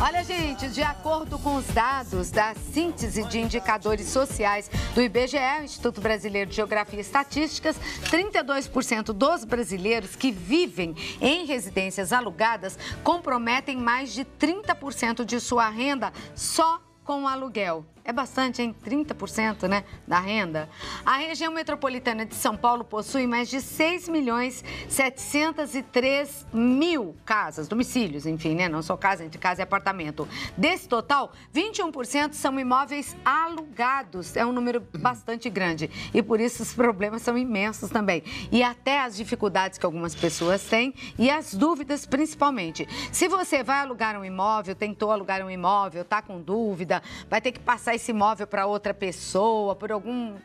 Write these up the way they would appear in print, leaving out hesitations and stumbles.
Olha, gente, de acordo com os dados da síntese de indicadores sociais do IBGE, Instituto Brasileiro de Geografia e Estatísticas, 32% dos brasileiros que vivem em residências alugadas comprometem mais de 30% de sua renda só com o aluguel. É bastante, hein? 30%, né, da renda. A região metropolitana de São Paulo possui mais de 6.703.000 casas, domicílios, enfim, né? Não só casa, entre casa e apartamento. Desse total, 21% são imóveis alugados. É um número bastante grande. E por isso os problemas são imensos também. E até as dificuldades que algumas pessoas têm e as dúvidas principalmente. Se você vai alugar um imóvel, tentou alugar um imóvel, tá com dúvida, vai ter que passar esse imóvel para outra pessoa, por algum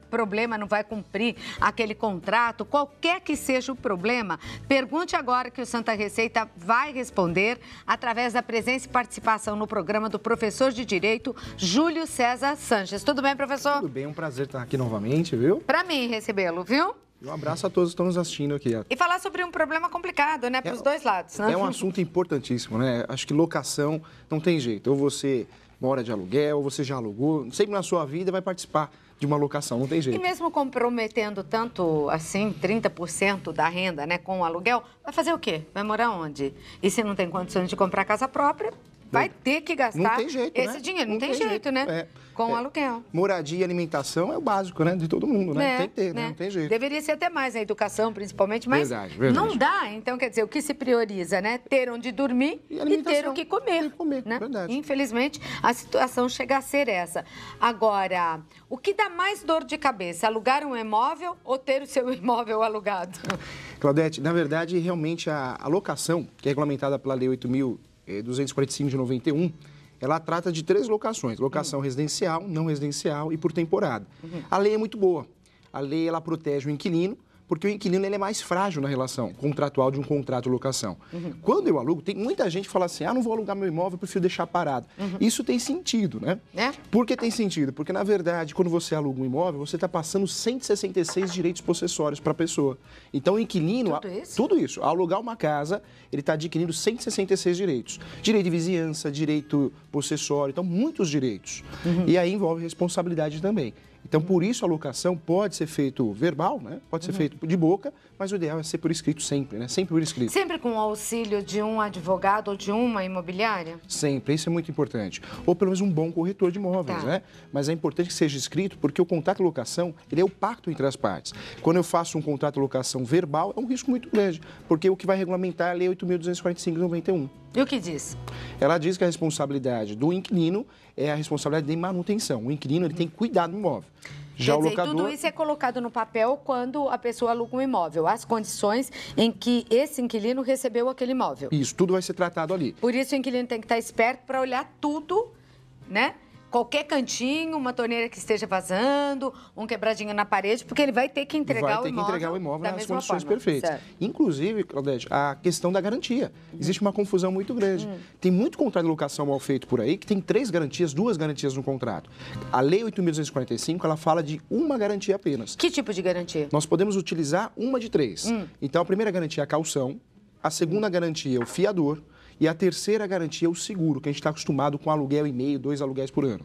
problema não vai cumprir aquele contrato, qualquer que seja o problema, pergunte agora que o Santa Receita vai responder através da presença e participação no programa do professor de Direito, Júlio César Sanches. Tudo bem, professor? Tudo bem, é um prazer estar aqui novamente, viu? Para mim recebê-lo, viu? Um abraço a todos que estão nos assistindo aqui. E falar sobre um problema complicado, né, para os dois lados, né? É um assunto importantíssimo, né? Acho que locação não tem jeito, ou você mora de aluguel, ou você já alugou, sempre na sua vida vai participar de uma locação, não tem jeito. E mesmo comprometendo tanto, assim, 30% da renda, né, com o aluguel, vai fazer o quê? Vai morar onde? E se não tem condições de comprar casa própria, vai ter que gastar esse dinheiro. Não tem jeito, né? Com o aluguel. Moradia e alimentação é o básico, né? De todo mundo, né? Tem que ter, né? Não tem jeito. Deveria ser até mais a educação, principalmente, mas verdade. Não dá. Então, quer dizer, o que se prioriza, né? Ter onde dormir e ter o que comer. Né? Verdade. Infelizmente, a situação chega a ser essa. Agora, o que dá mais dor de cabeça? Alugar um imóvel ou ter o seu imóvel alugado? Claudete, na verdade, realmente a locação, que é regulamentada pela Lei 8.245 de 91, ela trata de 3 locações: locação residencial, não residencial e por temporada. A lei é muito boa. A lei, ela protege o inquilino, porque o inquilino ele é mais frágil na relação contratual de um contrato de locação. Quando eu alugo, tem muita gente que fala assim, não vou alugar meu imóvel, eu prefiro deixar parado. Isso tem sentido, né? Por que tem sentido? Porque, na verdade, quando você aluga um imóvel, você está passando 166 direitos possessórios para a pessoa. Então, o inquilino... Tudo isso. Ao alugar uma casa, ele está adquirindo 166 direitos. Direito de vizinhança, direito possessório, então, muitos direitos. E aí envolve responsabilidade também. Então, por isso, a locação pode ser feito verbal, né? Pode ser feito de boca, mas o ideal é ser por escrito sempre, né? Sempre por escrito. Sempre com o auxílio de um advogado ou de uma imobiliária? Sempre, isso é muito importante. Ou pelo menos um bom corretor de imóveis, né? Mas é importante que seja escrito, porque o contrato de locação, ele é o pacto entre as partes. Quando eu faço um contrato de locação verbal, é um risco muito grande, porque o que vai regulamentar é a Lei 8.245 de 91. E o que diz? Ela diz que a responsabilidade do inquilino é a responsabilidade de manutenção. O inquilino ele tem que cuidar do imóvel. Já o locador... Tudo isso é colocado no papel quando a pessoa aluga um imóvel, as condições em que esse inquilino recebeu aquele imóvel. Isso, tudo vai ser tratado ali. Por isso o inquilino tem que estar esperto para olhar tudo, né? Qualquer cantinho, uma torneira que esteja vazando, um quebradinho na parede, porque ele vai ter que entregar o imóvel. Vai ter que entregar o imóvel nas condições perfeitas. Certo. Inclusive, Claudete, a questão da garantia. Existe uma confusão muito grande. Tem muito contrato de locação mal feito por aí, que tem 3 garantias, 2 garantias no contrato. A Lei 8.245, ela fala de uma garantia apenas. Que tipo de garantia? Nós podemos utilizar uma de 3. Então, a primeira garantia é a caução, a segunda garantia é o fiador, e a terceira garantia é o seguro, que a gente está acostumado com aluguel e meio, 2 aluguéis por ano.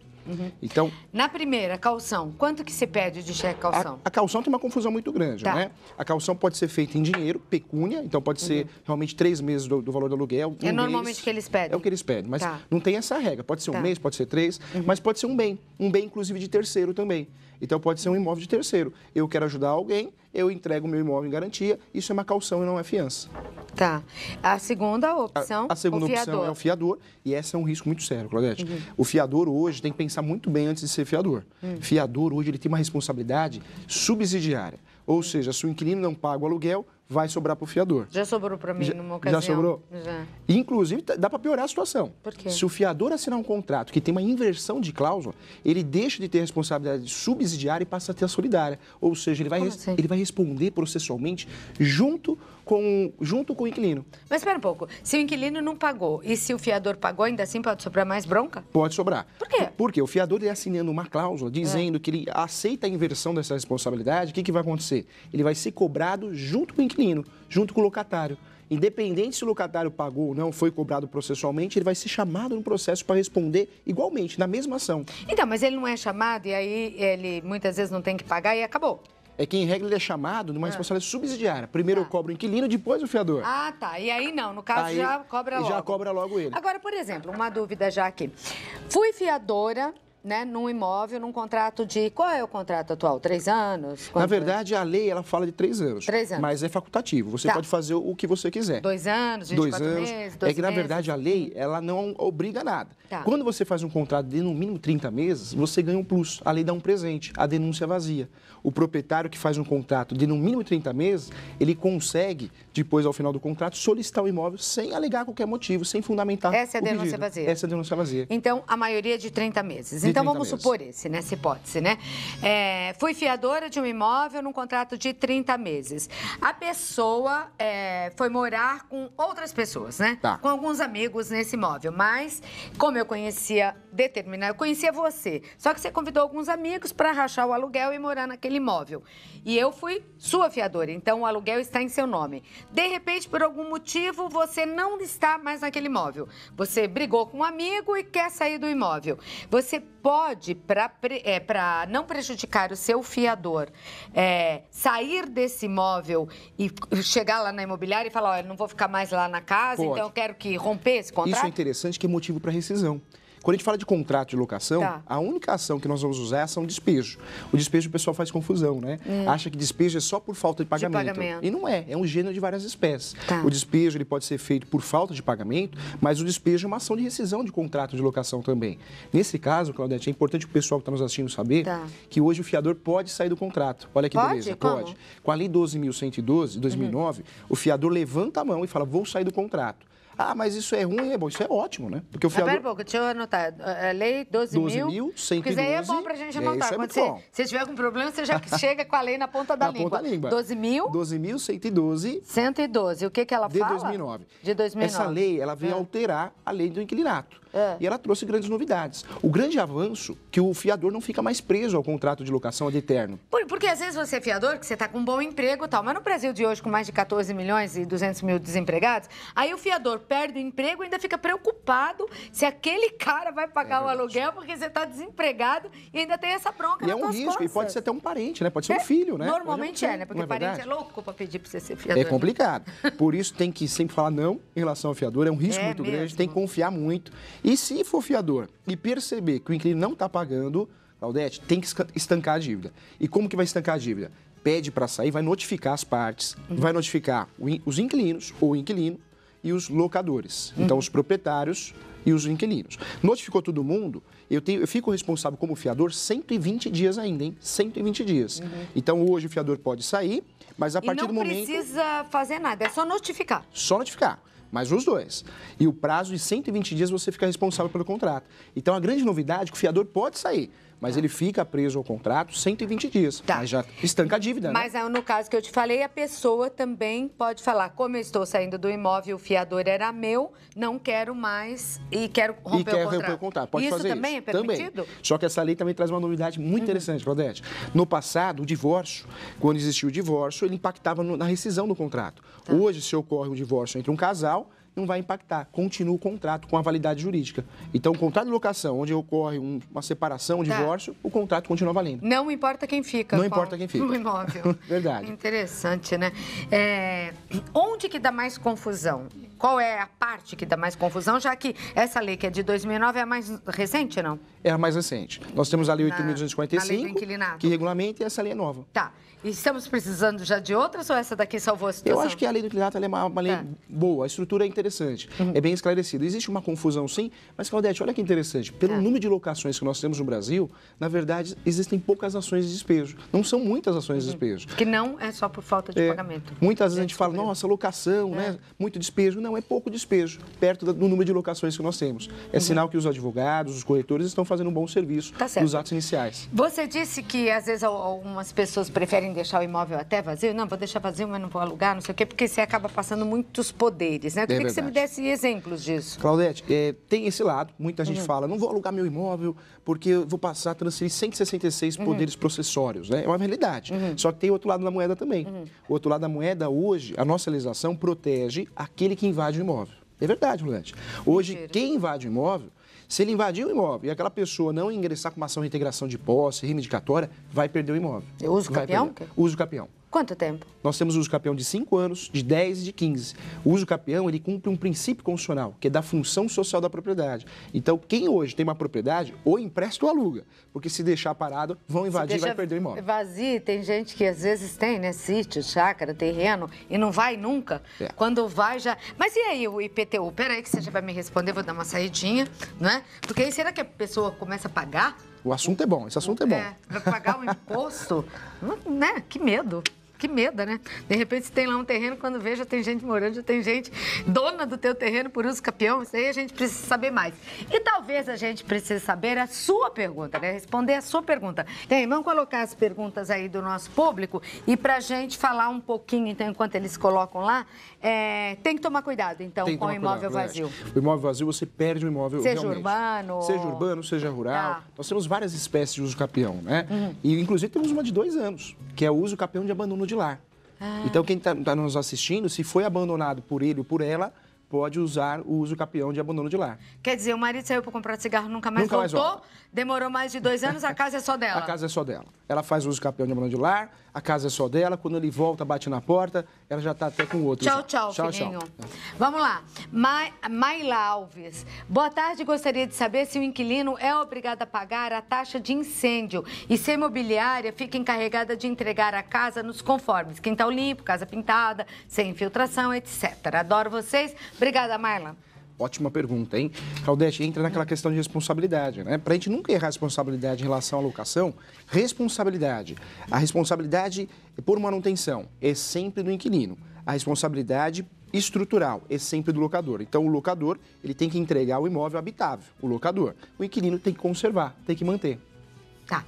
Então, na primeira, caução, quanto que se pede de cheque caução? A caução tem uma confusão muito grande, né? A caução pode ser feita em dinheiro, pecúnia, então pode ser realmente 3 meses do valor do aluguel. É normalmente o que eles pedem? É o que eles pedem, mas não tem essa regra. Pode ser um mês, pode ser 3, mas pode ser um bem inclusive de terceiro também. Então pode ser um imóvel de terceiro. Eu quero ajudar alguém, eu entrego o meu imóvel em garantia, isso é uma caução e não é fiança. Tá. A segunda opção, a segunda opção é o fiador, e essa é um risco muito sério, Claudete. O fiador hoje tem que pensar muito bem antes de ser fiador. Fiador hoje ele tem uma responsabilidade subsidiária. Ou seja, se o inquilino não paga o aluguel, vai sobrar para o fiador. Já sobrou para mim numa ocasião. Já sobrou? Já. Inclusive, dá para piorar a situação. Por quê? Se o fiador assinar um contrato que tem uma inversão de cláusula, ele deixa de ter responsabilidade subsidiária e passa a ter a solidária. Ou seja, ele vai responder processualmente junto com o inquilino. Mas espera um pouco. Se o inquilino não pagou e se o fiador pagou, ainda assim pode sobrar mais bronca? Pode sobrar. Por quê? Porque o fiador ele assinando uma cláusula dizendo que ele aceita a inversão dessa responsabilidade, o que vai acontecer? Ele vai ser cobrado junto com o inquilino, junto com o locatário. Independente se o locatário pagou ou não, foi cobrado processualmente, ele vai ser chamado no processo para responder igualmente, na mesma ação. Então, mas ele não é chamado e aí ele muitas vezes não tem que pagar e acabou. É que, em regra, ele é chamado numa responsabilidade subsidiária. Primeiro eu cobro o inquilino, depois o fiador. Ah, tá. E aí não, no caso já cobra logo. Já cobra logo ele. Agora, por exemplo, uma dúvida já aqui. Fui fiadora, né, num imóvel, num contrato de... Qual é o contrato atual? 3 anos? Na verdade, a lei, ela fala de 3 anos. 3 anos. Mas é facultativo. Você pode fazer o que você quiser. 2 anos, 24 2 anos. meses, 12 É que, na meses. verdade, a lei, ela não obriga a nada. Tá. Quando você faz um contrato de, no mínimo, 30 meses, você ganha um plus. A lei dá um presente, a denúncia vazia. O proprietário que faz um contrato de, no mínimo, 30 meses, ele consegue, depois, ao final do contrato, solicitar o imóvel sem alegar qualquer motivo, sem fundamentar Essa é a o denúncia pedido. vazia. Essa é a denúncia vazia. Então, a maioria é de 30 meses. De Então, 30 vamos meses. supor nessa hipótese, né? Fui fiadora de um imóvel num contrato de 30 meses. A pessoa foi morar com outras pessoas, né? Tá. Com alguns amigos nesse imóvel. Mas, como eu conhecia eu conhecia você. Só que você convidou alguns amigos para rachar o aluguel e morar naquele imóvel. E eu fui sua fiadora, então o aluguel está em seu nome. De repente, por algum motivo, você não está mais naquele imóvel. Você brigou com um amigo e quer sair do imóvel. Você pode, para não prejudicar o seu fiador, sair desse imóvel e chegar lá na imobiliária e falar, olha, não vou ficar mais lá na casa, Pode. então eu quero que romper esse contrato? Isso é interessante, que é motivo para rescisão. Quando a gente fala de contrato de locação, Tá. a única ação que nós vamos usar é a ação de despejo. O despejo o pessoal faz confusão, né? Acha que despejo é só por falta de pagamento. E não é, é um gênero de várias espécies. Tá. O despejo ele pode ser feito por falta de pagamento, mas o despejo é uma ação de rescisão de contrato de locação também. Nesse caso, Claudete, é importante que o pessoal que está nos assistindo saber que hoje o fiador pode sair do contrato. Olha que beleza, Como? pode. Com a Lei 12.112, de 2009, o fiador levanta a mão e fala, vou sair do contrato. Ah, mas isso é ruim, é bom. Isso é ótimo, né? Porque o fiador... Espera um pouco, deixa eu anotar. A lei 12.112. Porque isso aí é bom pra gente anotar. Isso é Quando muito bom. você tiver com problema, você já chega com a lei na ponta da língua. 12.112. 112. O que ela De fala? 2009. De 2009. Essa lei, ela veio alterar a lei do inquilinato. E ela trouxe grandes novidades. O grande avanço, que o fiador não fica mais preso ao contrato de locação ad eterno. Porque às vezes você é fiador, que você está com um bom emprego e tal, mas no Brasil de hoje, com mais de 14 milhões e 200 mil desempregados, aí o fiador perde o emprego e ainda fica preocupado se aquele cara vai pagar o aluguel porque você está desempregado e ainda tem essa bronca E nas é um tuas risco, costas. e pode ser até um parente, né? Pode ser um filho, né? Normalmente Pode né? Porque não é parente verdade? é louco para pedir para você ser fiador. É complicado. Por isso tem que sempre falar não em relação ao fiador. É um risco muito mesmo. grande, tem que confiar muito. E se for fiador e perceber que o inquilino não está pagando, Claudete, tem que estancar a dívida. E como que vai estancar a dívida? Pede para sair, vai notificar as partes, vai notificar os inquilinos ou o inquilino e os locadores. Então, os proprietários e os inquilinos. Notificou todo mundo, eu fico responsável como fiador 120 dias ainda, hein? 120 dias. Então, hoje o fiador pode sair, mas a partir do momento... E não precisa fazer nada, é só notificar. Só notificar. Mas os dois. E o prazo de 120 dias você fica responsável pelo contrato. Então, a grande novidade é que o fiador pode sair, mas ele fica preso ao contrato 120 dias. Mas já estanca a dívida, Mas né? no caso que eu te falei, a pessoa também pode falar, como eu estou saindo do imóvel, o fiador era meu, não quero mais e quero romper o contrato. Pode isso fazer também isso. é permitido? Também. Só que essa lei também traz uma novidade muito interessante, Claudete. No passado, o divórcio, quando existia o divórcio, ele impactava na rescisão do contrato. Hoje, se ocorre um divórcio entre um casal, não vai impactar, continua o contrato com a validade jurídica. Então, o contrato de locação, onde ocorre uma separação, um divórcio, o contrato continua valendo. Não importa quem fica. Não importa quem fica. No imóvel. Verdade. Interessante, né? Onde que dá mais confusão? Qual é a parte que dá mais confusão, já que essa lei que é de 2009 é a mais recente, não? É a mais recente. Nós temos a Lei Na lei do 8.245, inquilinato. que regulamenta, e essa lei é nova. Tá. E estamos precisando já de outras ou essa daqui salvou a situação? Eu acho que a lei do inquilinato ela é uma lei boa, a estrutura é interessante, é bem esclarecida. Existe uma confusão, sim, mas, Claudete, olha que interessante. Pelo número de locações que nós temos no Brasil, na verdade, existem poucas ações de despejo. Não são muitas ações de despejo. Que não é só por falta de pagamento. Muitas vezes a gente fala, nossa, locação, né? Muito despejo. não, é pouco despejo, perto do número de locações que nós temos. É sinal que os advogados, os corretores estão fazendo um bom serviço nos atos iniciais. Você disse que, às vezes, algumas pessoas preferem deixar o imóvel até vazio. Não, vou deixar vazio, mas não vou alugar, não sei o quê, porque você acaba passando muitos poderes, né? Eu queria que você me desse exemplos disso. Claudete, tem esse lado. Muita gente fala, não vou alugar meu imóvel porque eu vou passar a transferir 166 poderes processórios, né? É uma realidade. Só que tem outro lado da moeda também. O outro lado da moeda, hoje, a nossa legislação protege aquele que invade o imóvel. É verdade, Claudete. Hoje, quem invade o imóvel, se ele invadir o imóvel e aquela pessoa não ingressar com uma ação de reintegração de posse, reivindicatória, vai perder o imóvel. Eu uso capião? Uso capião. Quanto tempo? Nós temos o uso capião de 5 anos, de 10 e de 15. O uso capião, ele cumpre um princípio constitucional, que é da função social da propriedade. Então, quem hoje tem uma propriedade, ou empresta ou aluga. Porque se deixar parado, vão invadir e vai perder o imóvel. Vazio, tem gente que às vezes tem, né? Sítio, chácara, terreno, e não vai nunca. Quando vai, já... Mas e aí o IPTU? Peraí que você já vai me responder, vou dar uma saidinha, não é? Porque aí será que a pessoa começa a pagar? O assunto é bom, esse assunto é bom. Vai pagar o imposto, né? Que medo. Que medo, né? De repente, você tem lá um terreno, quando vê, já tem gente morando, já tem gente dona do teu terreno por uso capião. Isso aí a gente precisa saber mais. E talvez a gente precise saber a sua pergunta, né? Responder a sua pergunta. Tem, vamos colocar as perguntas aí do nosso público e pra gente falar um pouquinho, então, enquanto eles colocam lá, tem que tomar cuidado, então, com o imóvel vazio. O imóvel vazio, você perde o imóvel seja realmente. Urbano. Seja urbano, seja rural. Nós temos várias espécies de uso capião, né? E, inclusive, temos uma de 2 anos, que é o uso capião de abandono de lar. Então, quem está nos assistindo, se foi abandonado por ele ou por ela, pode usar o uso capião de abandono de lar. Quer dizer, o marido saiu para comprar cigarro, nunca mais voltou, demorou mais de 2 anos, a casa é só dela. A casa é só dela. Ela faz o uso capião de abandono de lar, a casa é só dela, quando ele volta, bate na porta, ela já está até com o outro. Tchau, filhinho. Vamos lá. Maila Alves. Boa tarde, gostaria de saber se o inquilino é obrigado a pagar a taxa de incêndio e se a imobiliária fica encarregada de entregar a casa nos conformes. Quintal limpo, casa pintada, sem infiltração, etc. Adoro vocês. Obrigada, Maila. Ótima pergunta, hein? Claudete, entra naquela questão de responsabilidade, né? Para a gente nunca errar a responsabilidade em relação à locação, a responsabilidade por manutenção é sempre do inquilino. A responsabilidade estrutural é sempre do locador. Então, o locador, ele tem que entregar o imóvel habitável, o locador. O inquilino tem que conservar, tem que manter. Tá.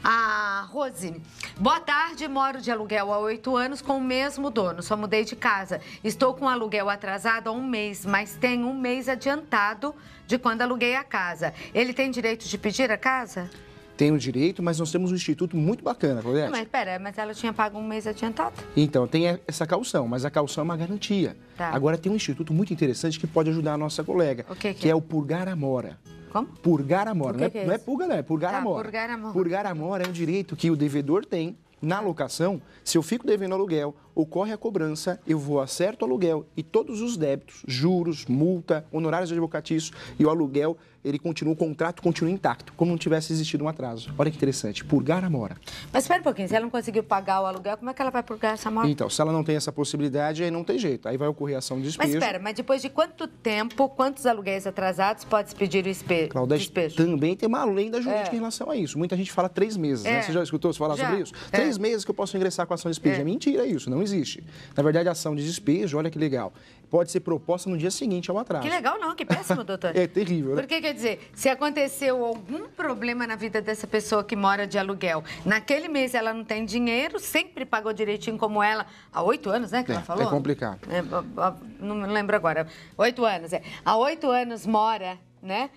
A Rose, boa tarde, moro de aluguel há 8 anos com o mesmo dono, só mudei de casa. Estou com aluguel atrasado há 1 mês, mas tenho 1 mês adiantado de quando aluguei a casa. Ele tem direito de pedir a casa? Tem o direito, mas nós temos um instituto muito bacana, Claudete. Mas ela tinha pago 1 mês adiantado. Então, tem essa caução, mas a caução é uma garantia. Tá. Agora, tem um instituto muito interessante que pode ajudar a nossa colega, que é o Purgar a Mora. Como? Purgar a mora. Não é purga, não. É purgar a mora. Purgar a mora. Purgar a mora é um direito que o devedor tem na locação. Se eu fico devendo aluguel, ocorre a cobrança, eu vou acerto o aluguel e todos os débitos, juros, multa, honorários advocatícios e o aluguel, ele continua, o contrato continua intacto, como não tivesse existido um atraso. Olha que interessante, purgar a mora. Mas espera um pouquinho, se ela não conseguiu pagar o aluguel, como é que ela vai purgar essa mora? Então, se ela não tem essa possibilidade, aí não tem jeito. Aí vai ocorrer ação de despejo. Mas espera, mas depois de quanto tempo, quantos aluguéis atrasados pode-se pedir o despejo? Claudete, também tem uma lenda jurídica em relação a isso. Muita gente fala 3 meses, né? Você já escutou se falar sobre isso? 3 meses que eu posso ingressar com a ação de despejo. É mentira isso, não existe. Na verdade, a ação de despejo, olha que legal, pode ser proposta no dia seguinte ao atraso. Que legal não, que péssimo, doutor. É terrível, né? Porque, quer dizer, se aconteceu algum problema na vida dessa pessoa que mora de aluguel, naquele mês ela não tem dinheiro, sempre pagou direitinho como ela, há 8 anos, né, que ela falou? É complicado. Não me lembro agora. 8 anos, Há 8 anos mora, né,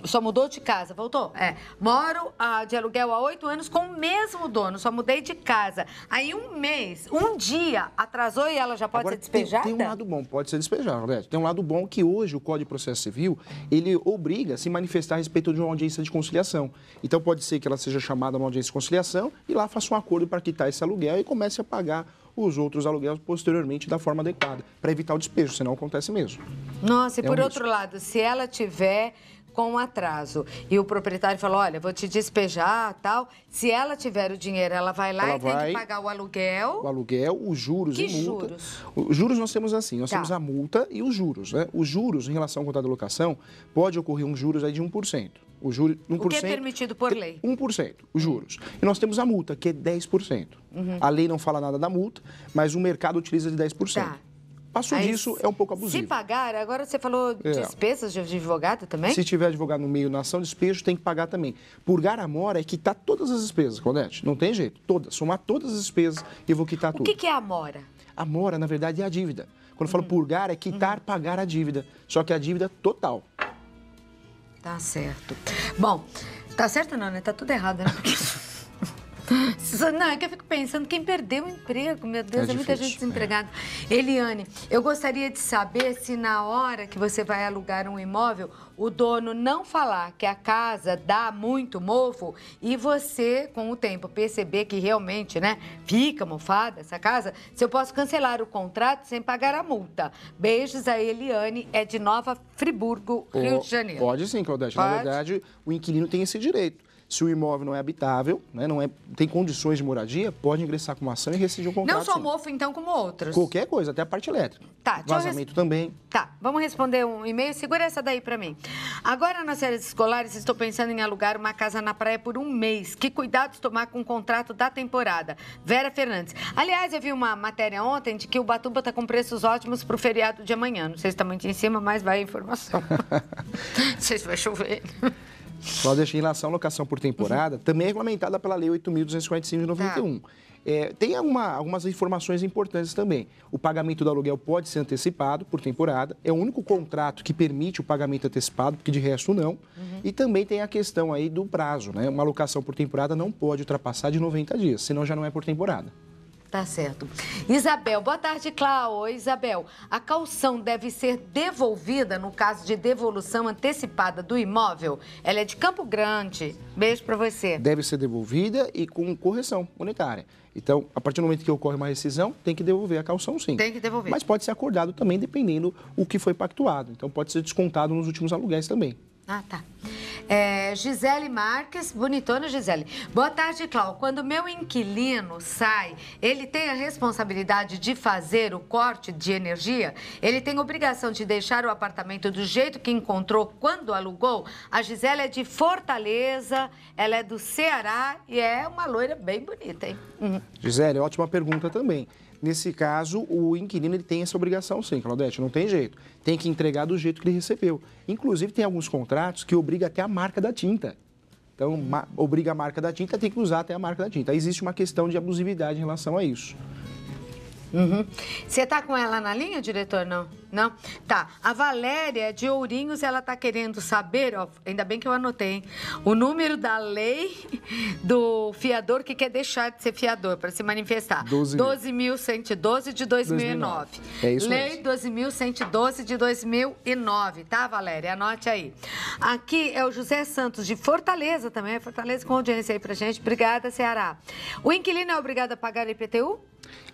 só mudou de casa, voltou? Moro de aluguel há 8 anos com o mesmo dono, só mudei de casa. Aí 1 mês, 1 dia atrasou e ela já pode ser despejada? Tem um lado bom, pode ser despejada, Roberto. Tem um lado bom que hoje o Código de Processo Civil, ele obriga a se manifestar a respeito de uma audiência de conciliação. Então pode ser que ela seja chamada a uma audiência de conciliação e lá faça um acordo para quitar esse aluguel e comece a pagar os outros aluguéis posteriormente da forma adequada, para evitar o despejo, senão acontece mesmo. Nossa, e por outro lado, se ela tiver com atraso e o proprietário falou, olha, vou te despejar, tal, se ela tiver o dinheiro, ela vai lá tem que pagar o aluguel. O aluguel, os juros e multa. Juros? Os juros nós temos assim, nós temos a multa e os juros, né? Os juros em relação ao contrato de locação, pode ocorrer um juros aí de 1%. O que é permitido por lei? 1%, os juros. E nós temos a multa, que é 10%. A lei não fala nada da multa, mas o mercado utiliza de 10%. Tá. Passou disso, é um pouco abusivo. Se pagar, agora você falou despesas de advogado também? Se tiver advogado no meio na ação de despejo, tem que pagar também. Purgar a mora é quitar todas as despesas, Claudete. Não tem jeito. Todas. Somar todas as despesas e eu vou quitar tudo. O que é a mora? A mora, na verdade, é a dívida. Quando eu falo purgar, é quitar, pagar a dívida. Só que a dívida total. Tá certo. Bom, tá certo não, né? Tá tudo errado, né? Não, é que eu fico pensando, quem perdeu o emprego, meu Deus, é muita gente desempregada. Eliane, eu gostaria de saber se na hora que você vai alugar um imóvel, o dono não falar que a casa dá muito mofo e você, com o tempo, perceber que realmente, né, fica mofada essa casa, se eu posso cancelar o contrato sem pagar a multa. Beijos, a Eliane, é de Nova Friburgo, Rio de Janeiro. Pode sim, Claudete. Na verdade, o inquilino tem esse direito. Se o imóvel não é habitável, né, tem condições de moradia, pode ingressar com uma ação e rescindir o contrato. Não só mofo, então, como outros? Qualquer coisa, até a parte elétrica. Tá, vazamento também. Tá, vamos responder um e-mail. Segura essa daí pra mim. Agora, nas férias escolares, estou pensando em alugar uma casa na praia por um mês. Que cuidados tomar com o contrato da temporada? Vera Fernandes. Aliás, eu vi uma matéria ontem de que o Ubatuba está com preços ótimos pro feriado de amanhã. Não sei se está muito em cima, mas vai a informação. Não sei se vai chover. Claudete, em relação à locação por temporada, também é regulamentada pela Lei 8.245 de 91. Tem algumas informações importantes também. O pagamento do aluguel pode ser antecipado por temporada. É o único contrato que permite o pagamento antecipado, porque de resto não. E também tem a questão aí do prazo, né? Uma locação por temporada não pode ultrapassar de 90 dias, senão já não é por temporada. Tá certo. Isabel, boa tarde, Cláudia. Oi, Isabel. A caução deve ser devolvida no caso de devolução antecipada do imóvel? Ela é de Campo Grande. Beijo pra você. Deve ser devolvida e com correção monetária. Então, a partir do momento que ocorre uma rescisão, tem que devolver a caução, sim. Tem que devolver. Mas pode ser acordado também, dependendo o que foi pactuado. Então, pode ser descontado nos últimos aluguéis também. Ah, tá. Gisele Marques, bonitona Gisele. Boa tarde, Cláudia. Quando meu inquilino sai, ele tem a responsabilidade de fazer o corte de energia? Ele tem obrigação de deixar o apartamento do jeito que encontrou quando alugou? A Gisele é de Fortaleza, ela é do Ceará e é uma loira bem bonita, hein? Gisele, ótima pergunta também. Nesse caso, o inquilino ele tem essa obrigação, sim, Claudete, não tem jeito. Tem que entregar do jeito que ele recebeu. Inclusive, tem alguns contratos que obrigam até a marca da tinta. Então, obriga a marca da tinta, tem que usar até a marca da tinta. Aí existe uma questão de abusividade em relação a isso. Você tá com ela na linha, diretor? Não? Não? Tá. A Valéria de Ourinhos, ela tá querendo saber, ó, ainda bem que eu anotei, hein? O número da lei do fiador que quer deixar de ser fiador para se manifestar. 12.112 de 2009. É isso Lei 12.112 de 2009, tá, Valéria? Anote aí. Aqui é o José Santos de Fortaleza também. Fortaleza com audiência aí pra gente. Obrigada, Ceará. O inquilino é obrigado a pagar IPTU?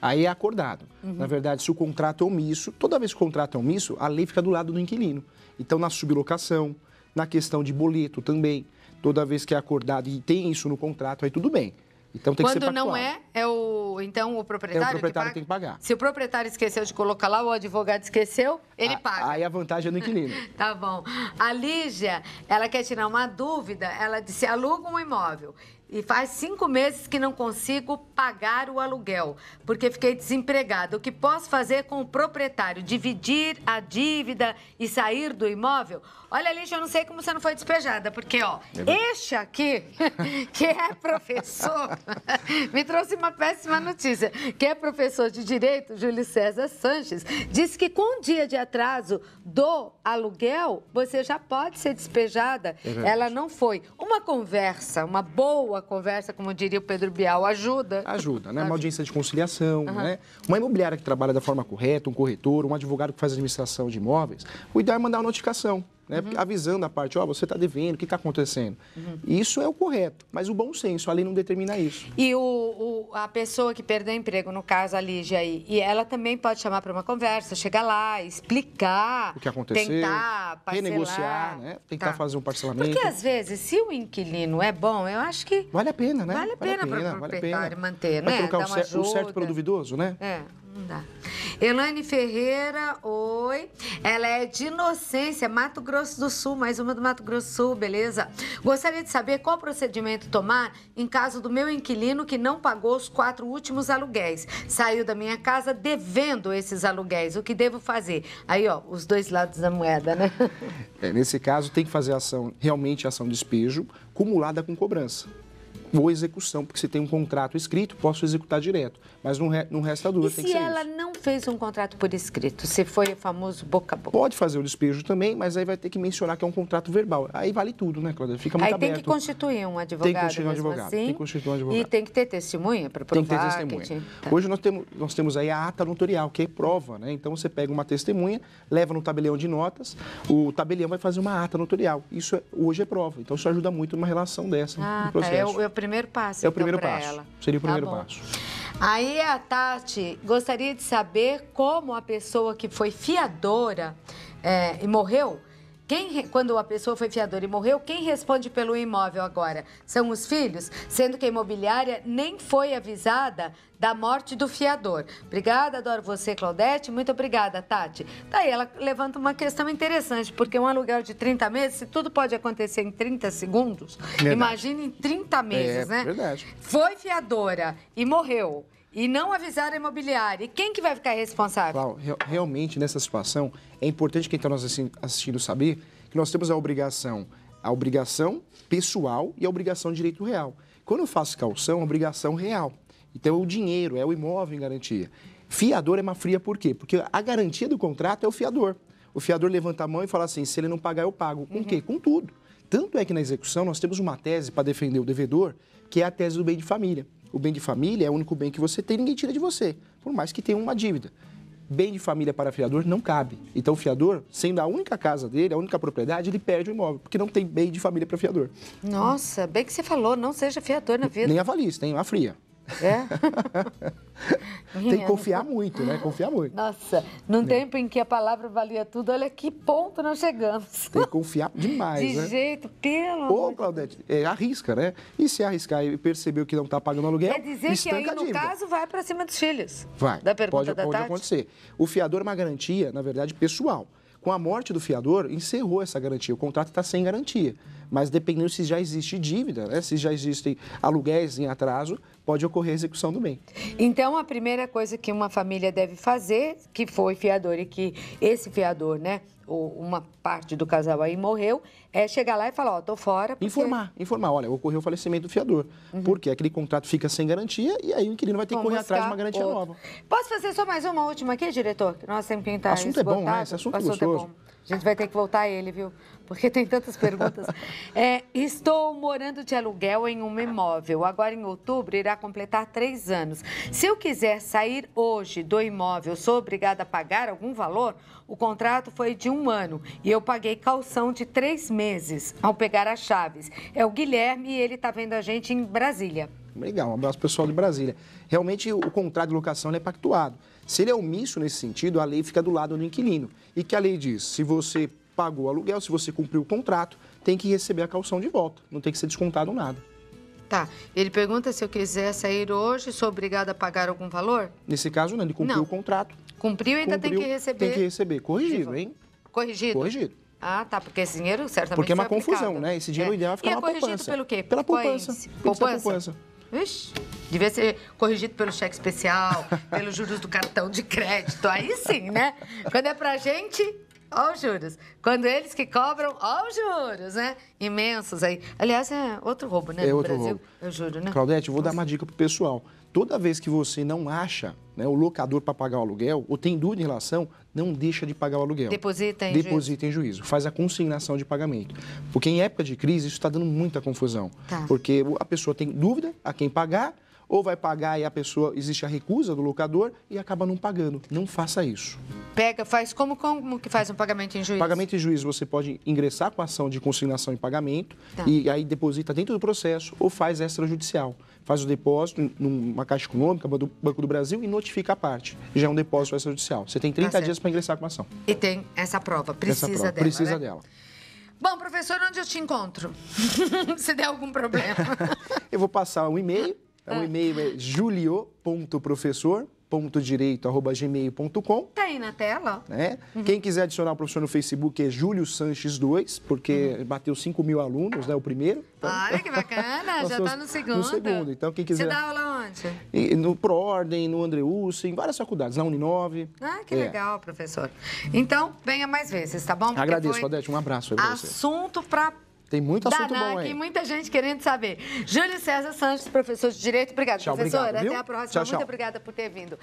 Aí é acordado. Na verdade, se o contrato é omisso, toda vez que o contrato é omisso, a lei fica do lado do inquilino. Então, na sublocação, na questão de boleto também, toda vez que é acordado e tem isso no contrato, aí tudo bem. Então tem que ser pactuado. Quando não então o proprietário, o proprietário tem que pagar. Se o proprietário esqueceu de colocar lá, o advogado esqueceu, ele paga. Aí a vantagem é do inquilino. Tá bom. A Lígia, ela quer tirar uma dúvida, ela disse, aluga um imóvel e faz 5 meses que não consigo pagar o aluguel, porque fiquei desempregada. O que posso fazer com o proprietário? Dividir a dívida e sair do imóvel? Olha, Lígia, eu não sei como você não foi despejada, porque, ó, este aqui, que é professor, me trouxe uma péssima notícia, que é professor de Direito, Júlio César Sanches, disse que com um dia de atraso do aluguel, você já pode ser despejada. Ela não foi. Uma conversa, uma boa conversa, como diria o Pedro Bial, ajuda. Ajuda, né? Uma audiência de conciliação, né? Uma imobiliária que trabalha da forma correta, um corretor, um advogado que faz administração de imóveis, o ideal é mandar uma notificação. Né? Avisando a parte, ó, você está devendo, o que está acontecendo? Isso é o correto, mas o bom senso, a lei não determina isso. E a pessoa que perdeu o emprego, no caso a Lígia aí, e ela também pode chamar para uma conversa, chegar lá, explicar, o que aconteceu, tentar parcelar, renegociar, né? Tentar fazer um parcelamento. Porque às vezes, se o inquilino é bom, eu acho que vale a pena, né? Vale a pena para o proprietário manter, Vai né? trocar o certo pelo duvidoso, né? Não dá. Elaine Ferreira, oi. Ela é de Inocência, Mato Grosso do Sul, mais uma do Mato Grosso do Sul, beleza? Gostaria de saber qual procedimento tomar em caso do meu inquilino que não pagou os 4 últimos aluguéis. Saiu da minha casa devendo esses aluguéis. O que devo fazer? Aí, ó, os dois lados da moeda, né? Nesse caso, tem que fazer realmente ação de despejo, cumulada com cobrança. Ou execução, porque se tem um contrato escrito, posso executar direto. Mas não resta dúvida, tem que ser isso. E se ela não fez um contrato por escrito? Se foi o famoso boca a boca? Pode fazer o despejo também, mas aí vai ter que mencionar que é um contrato verbal. Aí vale tudo, né, Cláudia? Fica muito aberto. Aí tem que constituir um advogado. Tem que constituir um advogado. Assim, tem que constituir um advogado. E tem que ter testemunha para provar. Tem que ter testemunha. Hoje nós temos aí a ata notarial, que é prova, né? Então você pega uma testemunha, leva no tabelião de notas, o tabelião vai fazer uma ata notarial. Isso hoje é prova. Então isso ajuda muito numa relação dessa, no processo. Tá. É o primeiro passo. É o primeiro passo. Seria o primeiro passo. Aí a Tati gostaria de saber como a pessoa que foi fiadora e morreu, quando a pessoa foi fiadora e morreu, quem responde pelo imóvel agora? São os filhos, sendo que a imobiliária nem foi avisada da morte do fiador. Obrigada, adoro você, Claudete. Muito obrigada, Tati. Daí ela levanta uma questão interessante, porque um aluguel de 30 meses, se tudo pode acontecer em 30 segundos, verdade. Imagine em 30 meses, né? Verdade. Foi fiadora e morreu. E não avisaram a imobiliária. E quem que vai ficar responsável? Realmente, nessa situação, é importante quem está nos assistindo saber que nós temos a obrigação pessoal e a obrigação de direito real. Quando eu faço caução, é uma obrigação real. Então, é o dinheiro, é o imóvel em garantia. Fiador é uma fria por quê? Porque a garantia do contrato é o fiador. O fiador levanta a mão e fala assim, se ele não pagar, eu pago. Com o quê? Com tudo. Tanto é que na execução nós temos uma tese para defender o devedor, que é a tese do bem de família. O bem de família é o único bem que você tem, ninguém tira de você, por mais que tenha uma dívida. Bem de família para fiador não cabe. Então, o fiador, sendo a única casa dele, a única propriedade, ele perde o imóvel, porque não tem bem de família para fiador. Nossa, bem que você falou, não seja fiador na vida. Nem avalista, tem uma fria. É? Tem que confiar muito, né? Confiar muito. Nossa, num tempo em que a palavra valia tudo, olha que ponto nós chegamos. Tem que confiar demais, de né? jeito, pelo Ô, Claudete, arrisca, né? E se arriscar e percebeu que não está pagando aluguel, quer dizer que aí, no caso, vai para cima dos filhos? Vai. Da pergunta pode acontecer. O fiador é uma garantia, na verdade, pessoal. Com a morte do fiador, encerrou essa garantia. O contrato está sem garantia. Mas dependendo se já existe dívida, né? Se já existem aluguéis em atraso, pode ocorrer a execução do bem. Então, a primeira coisa que uma família deve fazer, que foi fiador e que esse fiador, né, ou uma parte do casal aí morreu, é chegar lá e falar, ó, tô fora. Porque... Informar, olha, ocorreu o falecimento do fiador. Porque aquele contrato fica sem garantia e aí o inquilino vai ter que correr atrás de uma garantia nova. Posso fazer só mais uma última aqui, diretor? Que nós temos que estar assunto esgotado. É bom, né? Esse assunto é gostoso. É bom. A gente vai ter que voltar a ele, viu? Porque tem tantas perguntas. Estou morando de aluguel em um imóvel. Agora, em outubro, irá completar 3 anos. Se eu quiser sair hoje do imóvel, sou obrigada a pagar algum valor? O contrato foi de 1 ano e eu paguei caução de 3 meses ao pegar as chaves. É o Guilherme e ele está vendo a gente em Brasília. Legal, um abraço pessoal de Brasília. Realmente, o contrato de locação é pactuado. Se ele é omisso nesse sentido, a lei fica do lado do inquilino. E que a lei diz, se você pagou o aluguel, se você cumpriu o contrato, tem que receber a caução de volta. Não tem que ser descontado nada. Tá. Ele pergunta se eu quiser sair hoje, sou obrigada a pagar algum valor? Nesse caso, não. Ele cumpriu o contrato. Cumpriu e ainda tem que receber? Tem que receber. Corrigido, hein? Corrigido? Corrigido. Ah, tá. Porque esse dinheiro certamente porque é uma foi confusão, aplicado. né? Esse dinheiro ideal é ficar na poupança. E é corrigido pelo quê? Pela poupança. Poupança? Ixi, devia ser corrigido pelo cheque especial, pelos juros do cartão de crédito. Aí sim, né? Quando é pra gente, ó os juros. Quando eles que cobram, ó os juros, né? Imensos aí. Aliás, é outro roubo, né? É no outro Brasil, roubo. eu juro, né? Claudete, eu vou dar uma dica pro pessoal. Toda vez que você não acha, né, o locador para pagar o aluguel, ou tem dúvida em relação, não deixa de pagar o aluguel. Deposita em juízo. Faz a consignação de pagamento. Porque em época de crise, isso está dando muita confusão. Tá. Porque a pessoa tem dúvida a quem pagar, ou vai pagar e a pessoa, existe a recusa do locador e acaba não pagando. Não faça isso. Faz como que faz um pagamento em juízo? Pagamento em juízo, você pode ingressar com a ação de consignação e pagamento, e aí deposita dentro do processo, ou faz extrajudicial. Faz o depósito numa Caixa Econômica, Banco do Brasil, e notifica a parte. Já é um depósito extrajudicial. Você tem 30 dias para ingressar com a ação. E tem essa prova, precisa dela, Precisa né? dela. Bom, professor, onde eu te encontro? Se der algum problema. Eu vou passar um e-mail. O e-mail é julio.professor, júlio.direito@gmail.com. Tá aí na tela, ó. Né? Quem quiser adicionar o professor no Facebook é Júlio Sanches 2, porque bateu 5.000 alunos, né? O primeiro. Então, Olha que bacana, já tá no segundo. No segundo. Então, quem quiser... Você dá aula onde? No ProOrdem, no Andreúcio, em várias faculdades, na Uninove. Ah, que legal, professor. Então, venha mais vezes, tá bom? Porque agradeço, Odete. Um abraço aí pra você. Assunto pra... Tem muito assunto danar bom aí. Aqui, muita gente querendo saber. Júlio César Sanches, professor de Direito. Obrigado, Tchau, professor. obrigado, viu? Até a próxima. Tchau, tchau. Muito obrigada por ter vindo.